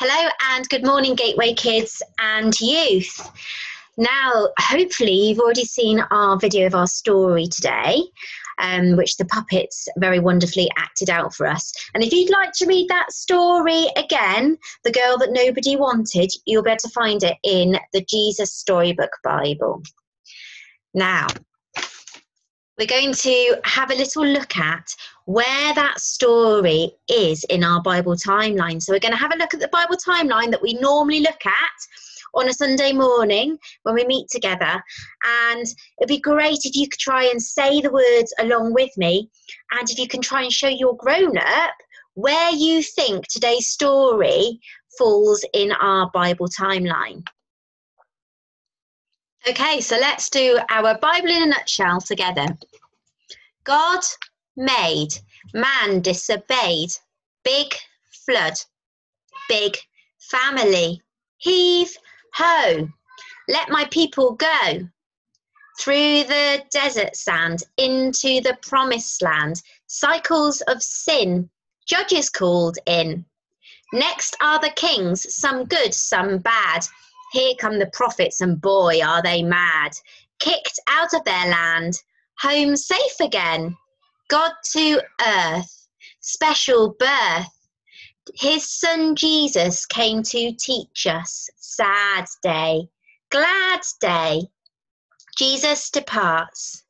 Hello and good morning, Gateway kids and youth. Now, hopefully you've already seen our video of our story today, which the puppets very wonderfully acted out for us. And if you'd like to read that story again, The Girl That Nobody Wanted, you'll be able to find it in the Jesus Storybook Bible. Now, we're going to have a little look at where that story is in our Bible timeline. So we're going to have a look at the Bible timeline that we normally look at on a Sunday morning when we meet together. And it'd be great if you could try and say the words along with me. And if you can try and show your grown-up where you think today's story falls in our Bible timeline. Okay, so let's do our Bible in a nutshell together. God made, man disobeyed, big flood, big family, heave ho, let my people go, through the desert sand, into the promised land, cycles of sin, judges called in. Next are the kings, some good, some bad. Here come the prophets, and boy, are they mad. Kicked out of their land, home safe again. God to earth, special birth. His son Jesus came to teach us. Sad day, glad day. Jesus departs.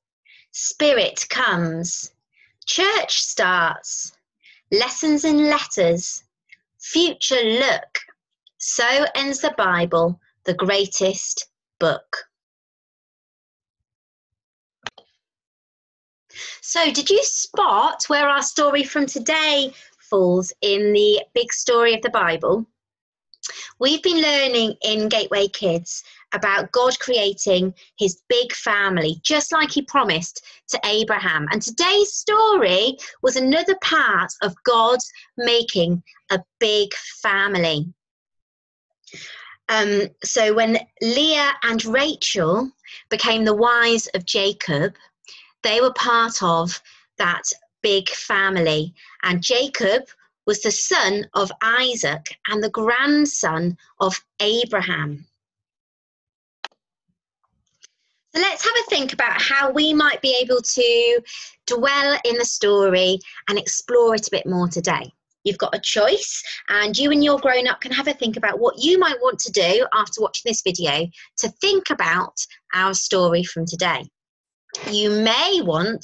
Spirit comes. Church starts. Lessons and letters. Future look. So ends the Bible, the greatest book. So did you spot where our story from today falls in the big story of the Bible? We've been learning in Gateway Kids about God creating his big family, just like he promised to Abraham. And today's story was another part of God making a big family. So when Leah and Rachel became the wives of Jacob, they were part of that big family. And Jacob was the son of Isaac and the grandson of Abraham. So let's have a think about how we might be able to dwell in the story and explore it a bit more today. You've got a choice, and you and your grown-up can have a think about what you might want to do after watching this video to think about our story from today. You may want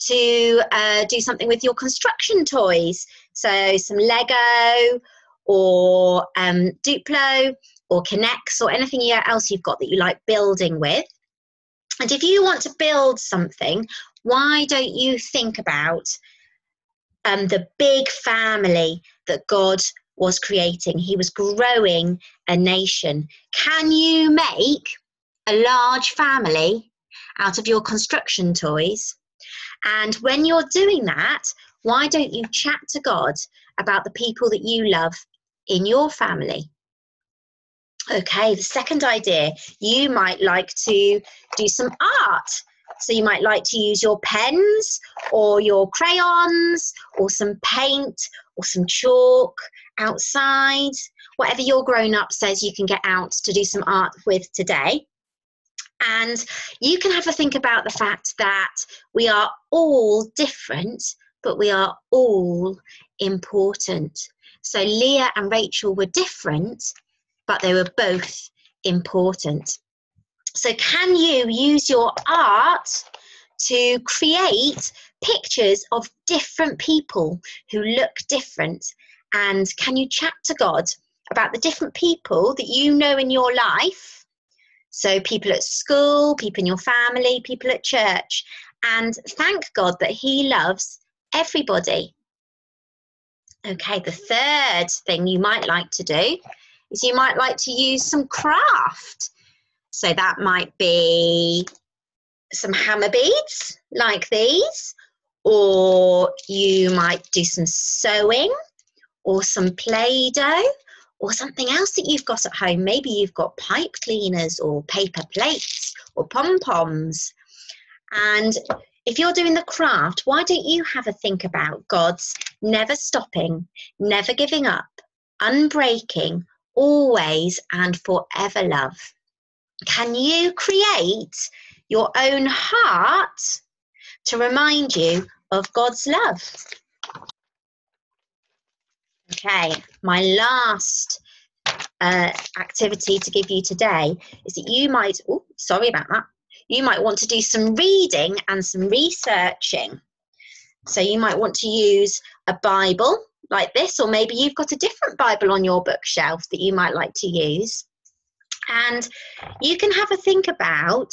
to do something with your construction toys, so some Lego or Duplo or K'NEX or anything else you've got that you like building with. And if you want to build something, why don't you think about the big family that God was creating? He was growing a nation. Can you make a large family out of your construction toys? And when you're doing that, why don't you chat to God about the people that you love in your family? Okay, the second idea, you might like to do some art. So you might like to use your pens or your crayons or some paint or some chalk outside, whatever your grown-up says you can get out to do some art with today. And you can have a think about the fact that we are all different, but we are all important. So Leah and Rachel were different, but they were both important. So can you use your art to create pictures of different people who look different? And can you chat to God about the different people that you know in your life? So people at school, people in your family, people at church, and thank God that he loves everybody. Okay, the third thing you might like to do is you might like to use some craft. So that might be some hammer beads like these, or you might do some sewing or some Play-Doh or something else that you've got at home. Maybe you've got pipe cleaners or paper plates or pom-poms. And if you're doing the craft, why don't you have a think about God's never stopping, never giving up, unbreaking, always and forever love. Can you create your own heart to remind you of God's love? Okay, my last activity to give you today is that you might, you might want to do some reading and some researching. So you might want to use a Bible like this, or maybe you've got a different Bible on your bookshelf that you might like to use. And you can have a think about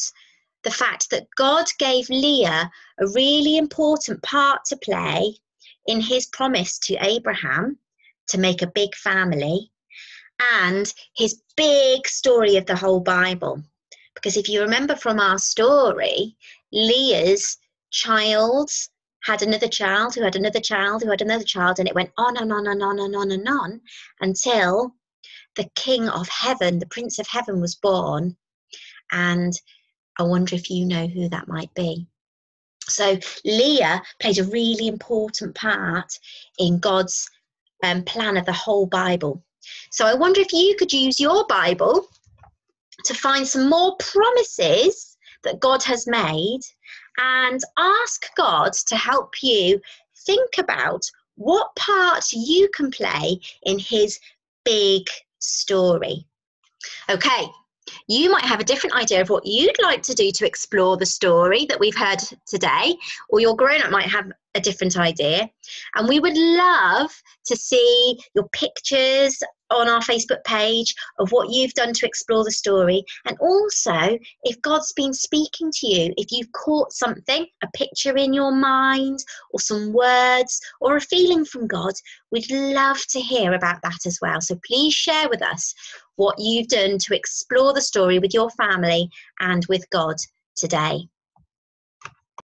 the fact that God gave Leah a really important part to play in his promise to Abraham to make a big family, and his big story of the whole Bible. Because if you remember from our story, Leah's child had another child who had another child who had another child, and it went on and on and on and on and on until the King of Heaven, the Prince of Heaven, was born. And I wonder if you know who that might be. So Leah played a really important part in God's plan of the whole Bible. So I wonder if you could use your Bible to find some more promises that God has made and ask God to help you think about what part you can play in his big story. Okay, you might have a different idea of what you'd like to do to explore the story that we've heard today, or your grown-up might have a different idea. And we would love to see your pictures on our Facebook page of what you've done to explore the story. And also, if God's been speaking to you, if you've caught something, a picture in your mind, or some words, or a feeling from God, we'd love to hear about that as well. So please share with us what you've done to explore the story with your family and with God today.